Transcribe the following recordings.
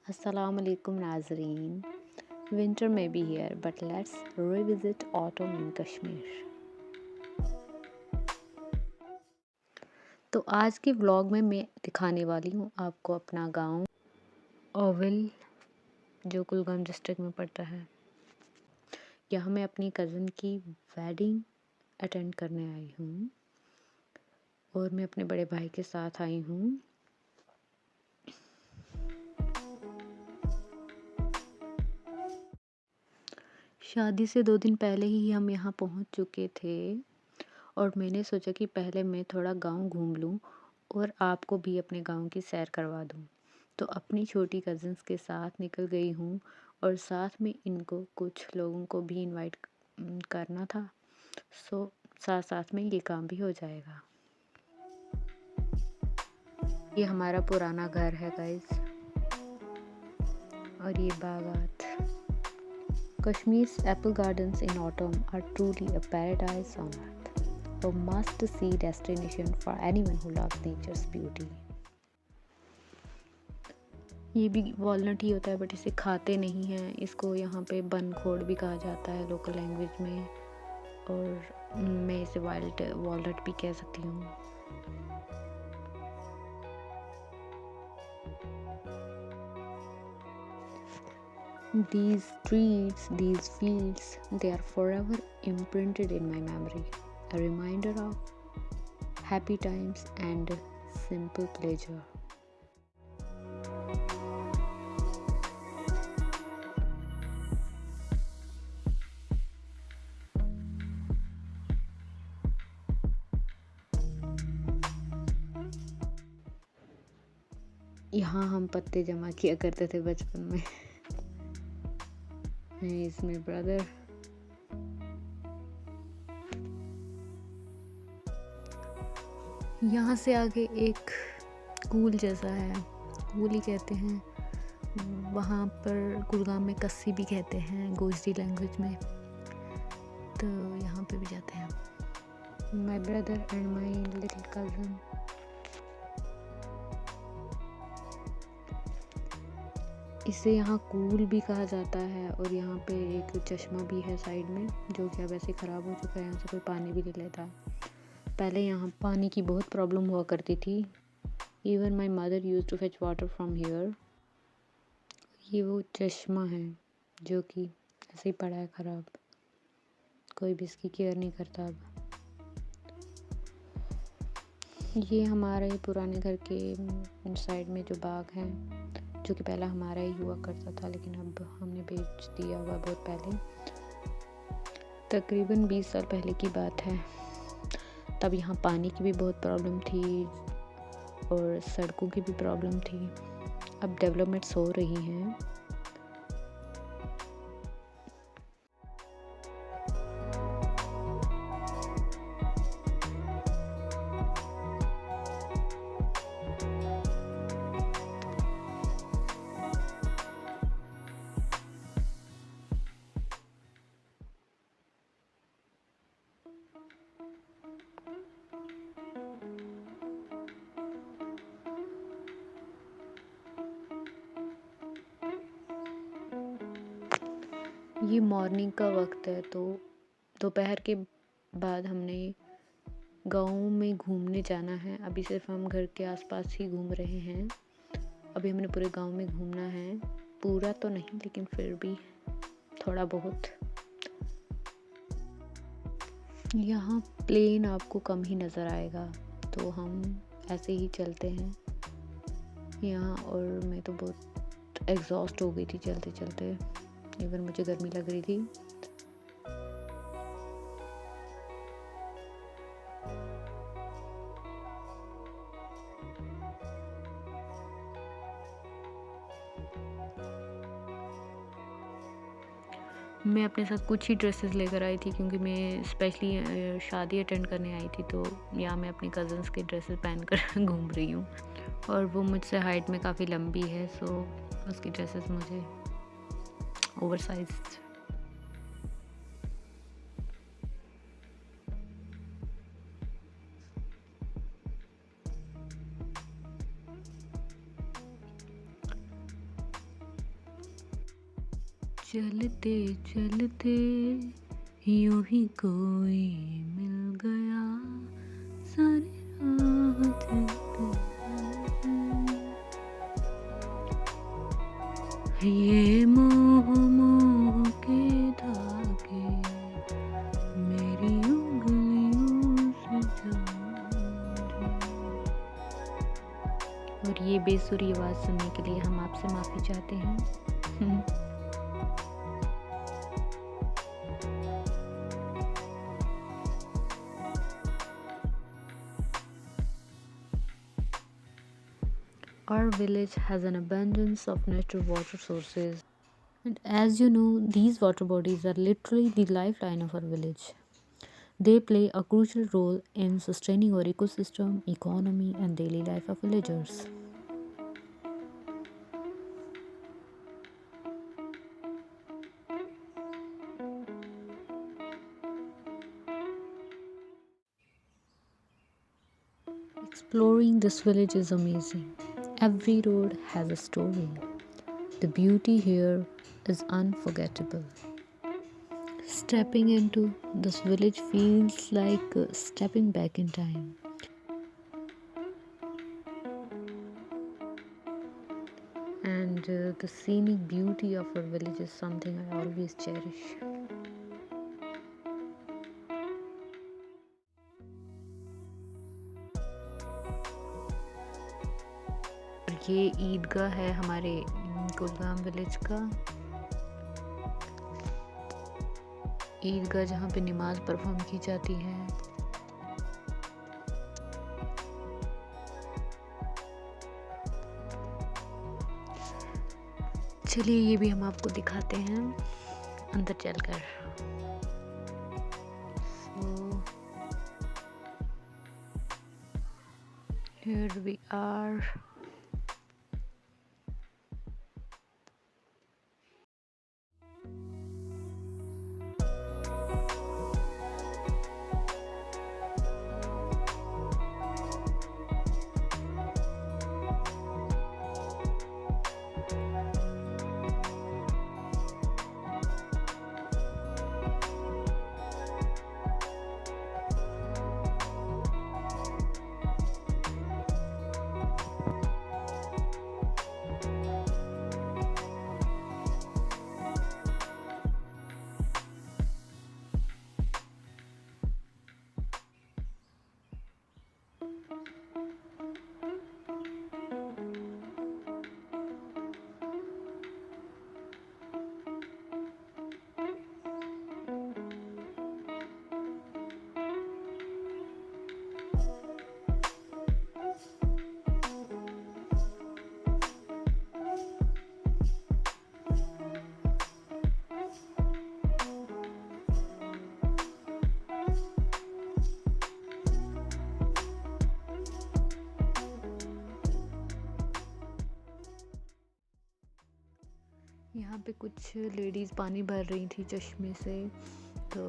Assalamu alaikum नाजरीन. Winter may be here, but let's revisit autumn in Kashmir. तो आज के व्लॉग में मैं दिखाने वाली हूँ आपको अपना गांव ओविल, जो कुलगाम डिस्ट्रिक्ट में पड़ता है। यहाँ मैं अपनी कज़न की वेडिंग अटेंड करने आई हूँ और मैं अपने बड़े भाई के साथ आई हूँ। शादी से 2 दिन पहले ही हम यहाँ पहुँच चुके थे और मैंने सोचा कि पहले मैं थोड़ा गांव घूम लूँ और आपको भी अपने गांव की सैर करवा दूँ। तो अपनी छोटी कज़न्स के साथ निकल गई हूँ और साथ में इनको कुछ लोगों को भी इनवाइट करना था। सो साथ साथ में ये काम भी हो जाएगा। ये हमारा पुराना घर है गाइस, और ये बागात। Kashmir's apple gardens in autumn are truly a paradise on earth, a must-see destination for anyone who loves nature's beauty. ये भी वॉलनट ही होता है, बट इसे खाते नहीं हैं। इसको यहाँ पे बनखोड़ भी कहा जाता है लोकल लैंग्वेज में, और मैं इसे वाइल्ड वॉलनट भी कह सकती हूँ। These streets, these fields, they are forever imprinted in my memory, a reminder of happy times and simple pleasure. यहाँ हम पत्ते जमा किया करते थे बचपन में। इसमें ब्रदर। यहाँ से आगे एक कूल जैसा है, कूल ही कहते हैं। वहाँ पर कुलगाम में कस्सी भी कहते हैं गोजरी लैंग्वेज में। तो यहाँ पे भी जाते हैं। My brother and my little cousin. इसे यहाँ कूल भी कहा जाता है, और यहाँ पे एक चश्मा भी है साइड में, जो कि अब ऐसे ख़राब हो चुका है। यहाँ से कोई पानी भी नहीं लेता। पहले यहाँ पानी की बहुत प्रॉब्लम हुआ करती थी। Even my mother use to fetch water from here. ये वो चश्मा है जो कि ऐसे ही पड़ा है ख़राब, कोई भी इसकी केयर नहीं करता अब। ये हमारे पुराने घर के साइड में जो बाग है, जो कि पहला हमारा ही हुआ करता था, लेकिन अब हमने बेच दिया हुआ बहुत पहले। तकरीबन 20 साल पहले की बात है। तब यहाँ पानी की भी बहुत प्रॉब्लम थी और सड़कों की भी प्रॉब्लम थी। अब डेवलपमेंट्स हो रही हैं। ये मॉर्निंग का वक्त है, तो दोपहर के बाद हमने गाँव में घूमने जाना है। अभी सिर्फ हम घर के आसपास ही घूम रहे हैं। अभी हमने पूरे गांव में घूमना है, पूरा तो नहीं लेकिन फिर भी थोड़ा बहुत। यहाँ प्लेन आपको कम ही नज़र आएगा, तो हम ऐसे ही चलते हैं यहाँ। और मैं तो बहुत एग्जॉस्ट हो गई थी चलते चलते, इवन मुझे गर्मी लग रही थी। मैं अपने साथ कुछ ही ड्रेसेस लेकर आई थी, क्योंकि मैं स्पेशली शादी अटेंड करने आई थी। तो यहाँ मैं अपनी कज़न्स के ड्रेसेस पहनकर घूम रही हूँ, और वो मुझसे हाइट में काफ़ी लंबी है, सो उसकी ड्रेसेस मुझे ओवरसाइज्ड। चलते चलते यूं ही कोई मिल गया, सारी रात ये मोह मोह के धागे मेरी उंगलियों से जाने। और ये बेसुरी आवाज़ सुनने के लिए हम आपसे माफ़ी चाहते हैं। Our village has an abundance of natural water sources, and as you know, these water bodies are literally the lifeline of our village. They play a crucial role in sustaining our ecosystem, economy, and daily life of villagers. Exploring this village is amazing. Every road has a story. The beauty here is unforgettable. Stepping into this village feels like stepping back in time. And the scenic beauty of our village is something I always cherish. ये ईदगाह है हमारे Kulgam village का। ईदगाह जहाँ पे नमाज perform की जाती है। चलिए ये भी हम आपको दिखाते हैं अंदर चलकर। Here we are. यहाँ पे कुछ लेडीज़ पानी भर रही थी चश्मे से, तो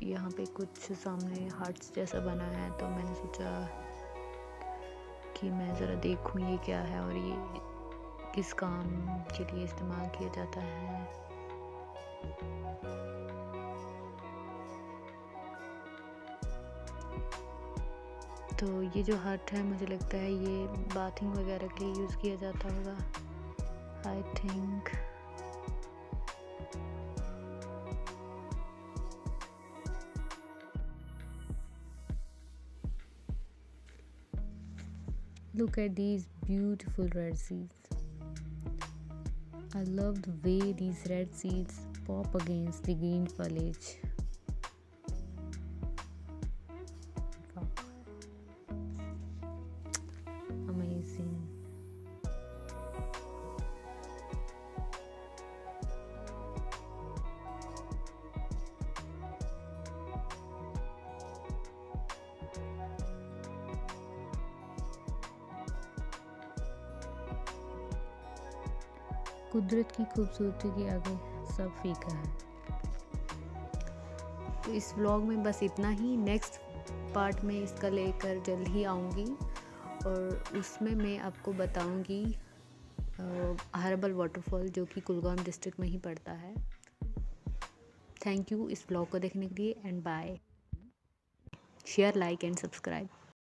यहाँ पे कुछ सामने हार्ट्स जैसा बना है, तो मैंने सोचा कि मैं ज़रा देखूँ ये क्या है और ये किस काम के लिए इस्तेमाल किया जाता है। तो ये जो हार्ट है मुझे लगता है ये बाथिंग वगैरह के लिए यूज़ किया जाता होगा, I think. Look at these beautiful red seeds. I love the way these red seeds pop against the green foliage. Wow. Amazing. कुदरत की खूबसूरती के आगे सब फीका है। तो इस व्लॉग में बस इतना ही। नेक्स्ट पार्ट में इसका लेकर जल्द ही आऊँगी और उसमें मैं आपको बताऊँगी अहरबल वाटरफॉल, जो कि कुलगाम डिस्ट्रिक्ट में ही पड़ता है। थैंक यू इस ब्लॉग को देखने के लिए and bye. Share, like and subscribe.